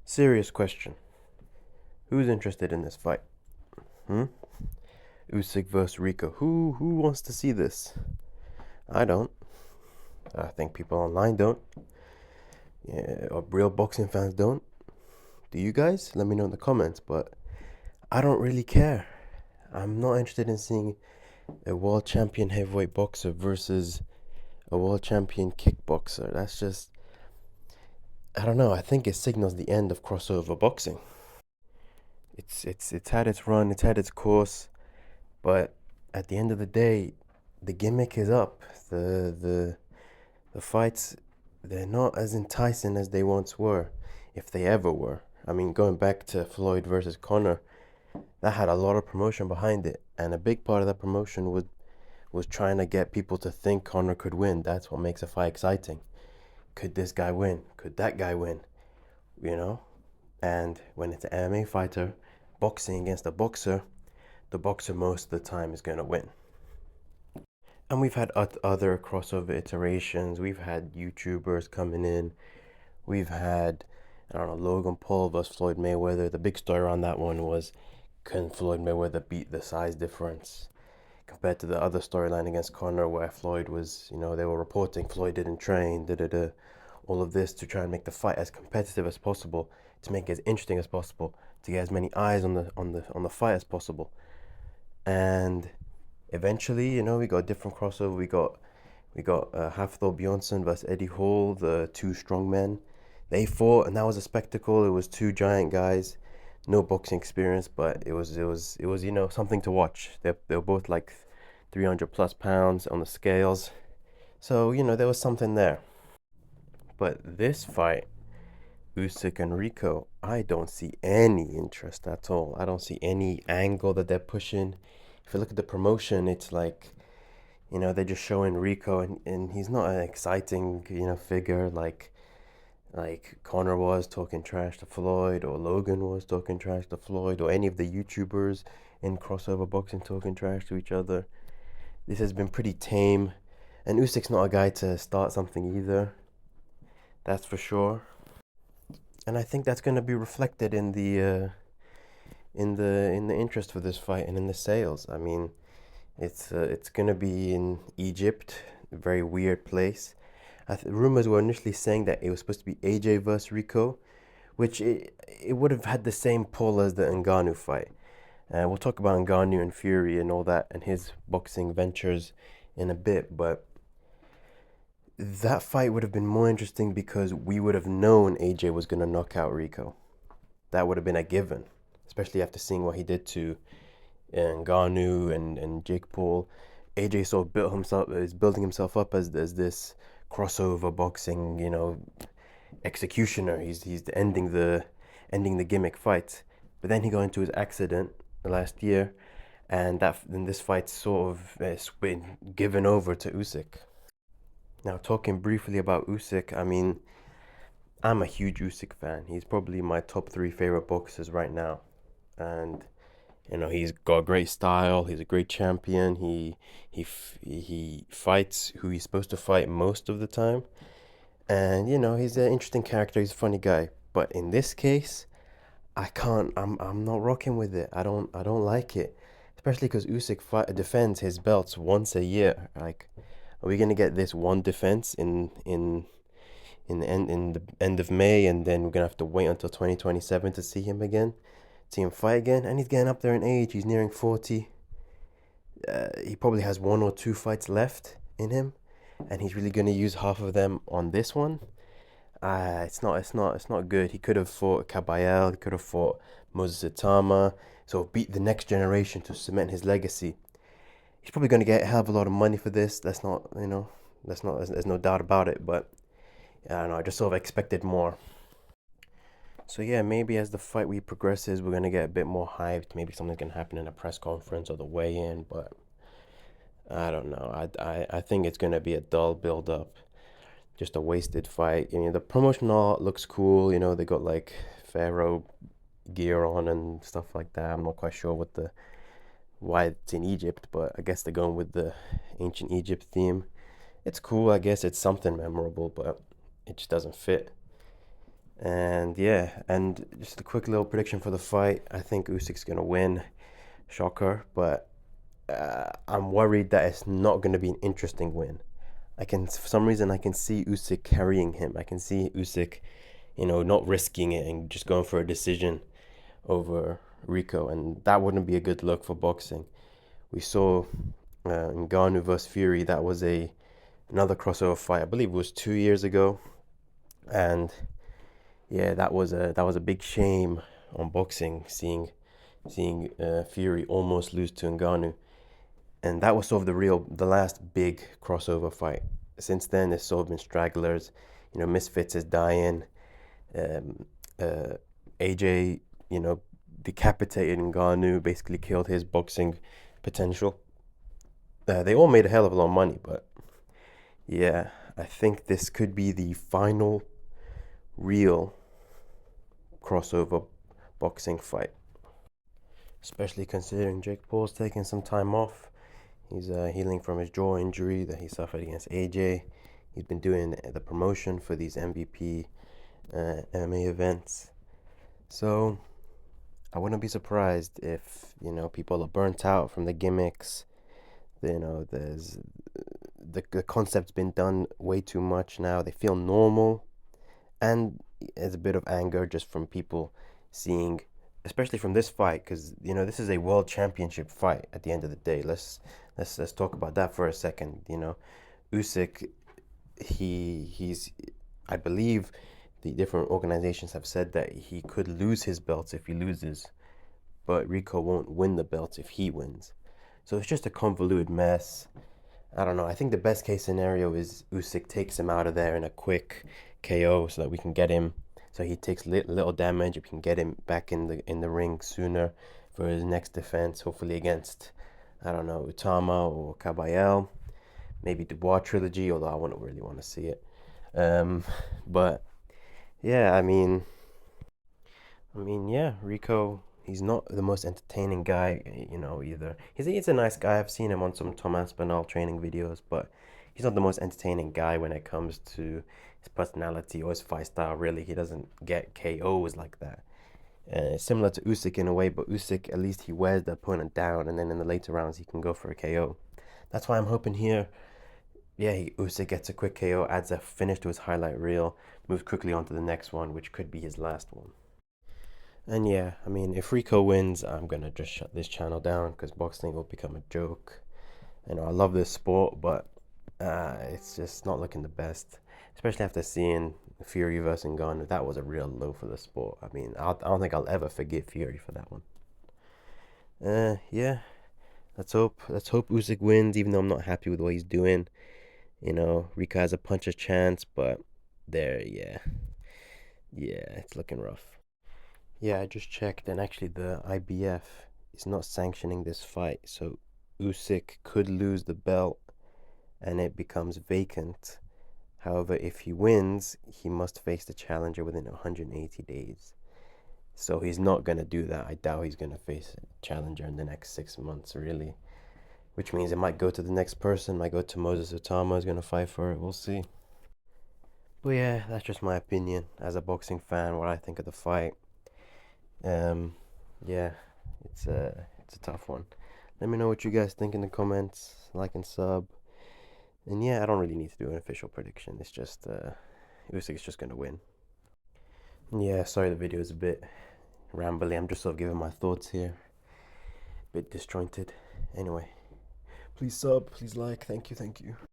Serious question. Who's interested in this fight? Hmm? Usyk versus Rico. Who wants to see this? I don't. I think people online don't. Yeah, or real boxing fans don't. Do you guys? Let me know in the comments. But I don't really care. I'm not interested in seeing a world champion heavyweight boxer versus a world champion kickboxer. That's just, I don't know. I think it signals the end of crossover boxing. It's had its run. It's had its course. But at the end of the day, the gimmick is up. The fights, they're not as enticing as they once were, if they ever were. I mean, going back to Floyd versus Conor, that had a lot of promotion behind it, and a big part of that promotion was trying to get people to think Conor could win. That's what makes a fight exciting. Could this guy win? Could that guy win? You know? And when it's an MMA fighter boxing against a boxer, the boxer most of the time is going to win. And we've had other crossover iterations. We've had YouTubers coming in. We've had, I don't know, Logan Paul versus Floyd Mayweather. The big story around that one was, can Floyd Mayweather beat the size difference compared to the other storyline against Conor, where Floyd was, they were reporting Floyd didn't train, da da da. All of this to try and make the fight as competitive as possible, to make it as interesting as possible, to get as many eyes on the fight as possible. And eventually, we got a different crossover. We got Hafthor Bjornsson versus Eddie Hall, the two strong men. They fought, and that was a spectacle. It was two giant guys, no boxing experience, but it was something to watch. They were both like 300 plus pounds on the scales, so there was something there. But this fight, Usyk and Rico, I don't see any interest at all. I don't see any angle that they're pushing. If you look at the promotion, it's like, they're just showing Rico, and he's not an exciting, figure like Conor was talking trash to Floyd, or Logan was talking trash to Floyd, or any of the YouTubers in crossover boxing talking trash to each other. This has been pretty tame, and Usyk's not a guy to start something either. That's for sure. And I think that's going to be reflected in the interest for this fight and in the sales. I mean, it's gonna be in Egypt, a very weird place. Rumors were initially saying that it was supposed to be AJ versus Rico, which it would have had the same pull as the Ngannou fight. We'll talk about Ngannou and Fury and all that and his boxing ventures in a bit, but that fight would have been more interesting because we would have known AJ was gonna knock out Rico. That would have been a given, especially after seeing what he did to Ngannou and Jake Paul. AJ sort of is building himself up as this crossover boxing, executioner. He's ending the gimmick fight. But then he got into his accident last year, and then this fight sort of has been given over to Usyk. Now, talking briefly about Usyk, I mean, I'm a huge Usyk fan. He's probably my top three favorite boxers right now, and he's got a great style. He's a great champion. He fights who he's supposed to fight most of the time, and he's an interesting character. He's a funny guy. But in this case, I can't. I'm not rocking with it. I don't like it, especially because defends his belts once a year. Like, are we gonna get this one defense in the end of May, and then we're gonna have to wait until 2027 to see him again, see him fight again? And he's getting up there in age. He's nearing 40. He probably has one or two fights left in him, and he's really gonna use half of them on this one. It's not good. He could have fought Kabayel. He could have fought Moses Itama. So beat the next generation to cement his legacy. He's probably gonna get a hell of a lot of money for this. There's no doubt about it. But I don't know. I just sort of expected more. So yeah, maybe as the fight week progresses, we're gonna get a bit more hyped. Maybe something can happen in a press conference or the weigh-in, but I don't know. I think it's gonna be a dull build-up, just a wasted fight. The promotional looks cool. They got like Pharaoh gear on and stuff like that. I'm not quite sure why it's in Egypt, but I guess they're going with the ancient Egypt theme. It's cool. I guess it's something memorable, but it just doesn't fit. And yeah, and just a quick little prediction for the fight. I think Usyk's gonna win. Shocker, but I'm worried that it's not gonna be an interesting win. For some reason, I can see Usyk carrying him. I can see Usyk, not risking it and just going for a decision over Rico, and that wouldn't be a good look for boxing. We saw Ngannou versus Fury. That was a another crossover fight. I believe it was 2 years ago, and yeah, that was a big shame on boxing, seeing Fury almost lose to Ngannou, and that was sort of the last big crossover fight. Since then, it's sort of been stragglers. Misfits is dying. Um, uh, AJ, decapitated Ngannou, basically killed his boxing potential. They all made a hell of a lot of money, but yeah, I think this could be the final real crossover boxing fight, especially considering Jake Paul's taking some time off. He's healing from his jaw injury that he suffered against AJ. He's been doing the promotion for these MVP MMA events. So I wouldn't be surprised if, people are burnt out from the gimmicks. There's the concept's been done way too much now. They feel normal, and there's a bit of anger just from people seeing, especially from this fight, because this is a world championship fight. At the end of the day, let's talk about that for a second. Usyk, he's I believe the different organizations have said that he could lose his belts if he loses, but Rico won't win the belts if he wins. So it's just a convoluted mess. I don't know. I think the best case scenario is Usyk takes him out of there in a quick KO so that we can get him. So he takes little damage. We can get him back in the ring sooner for his next defense, hopefully against, I don't know, Utama or Kabayel, maybe Dubois trilogy. Although I wouldn't really want to see it. But yeah, yeah, Rico. He's not the most entertaining guy, either. He's a nice guy. I've seen him on some Tom Aspinall training videos, but he's not the most entertaining guy when it comes to his personality or his fight style. Really, he doesn't get KOs like that. Similar to Usyk in a way, but Usyk at least he wears the opponent down, and then in the later rounds he can go for a KO. That's why I'm hoping here. Yeah, Usyk gets a quick KO, adds a finish to his highlight reel, moves quickly on to the next one, which could be his last one. And yeah, if Rico wins, I'm gonna just shut this channel down because boxing will become a joke. I love this sport, but it's just not looking the best, especially after seeing Fury versus Ngannou. That was a real low for the sport. I don't think I'll ever forgive Fury for that one. Yeah, let's hope Usyk wins, even though I'm not happy with what he's doing. Rico has a puncher's chance, but yeah, it's looking rough. Yeah, I just checked, and actually, the IBF is not sanctioning this fight, so Usyk could lose the belt and it becomes vacant. However, if he wins, he must face the challenger within 180 days. So he's not going to do that. I doubt he's going to face a challenger in the next 6 months, really. Which means it might go to the next person, might go to Moses Utama, who's going to fight for it. We'll see. But yeah, that's just my opinion as a boxing fan, what I think of the fight. Um, yeah, it's a tough one. Let me know what you guys think in the comments. Like and sub. And yeah, I don't really need to do an official prediction. It's just Usyk's just gonna win. And yeah, sorry the video is a bit rambly. I'm just sort of giving my thoughts here. A bit disjointed. Anyway, please sub, please like. Thank you, thank you.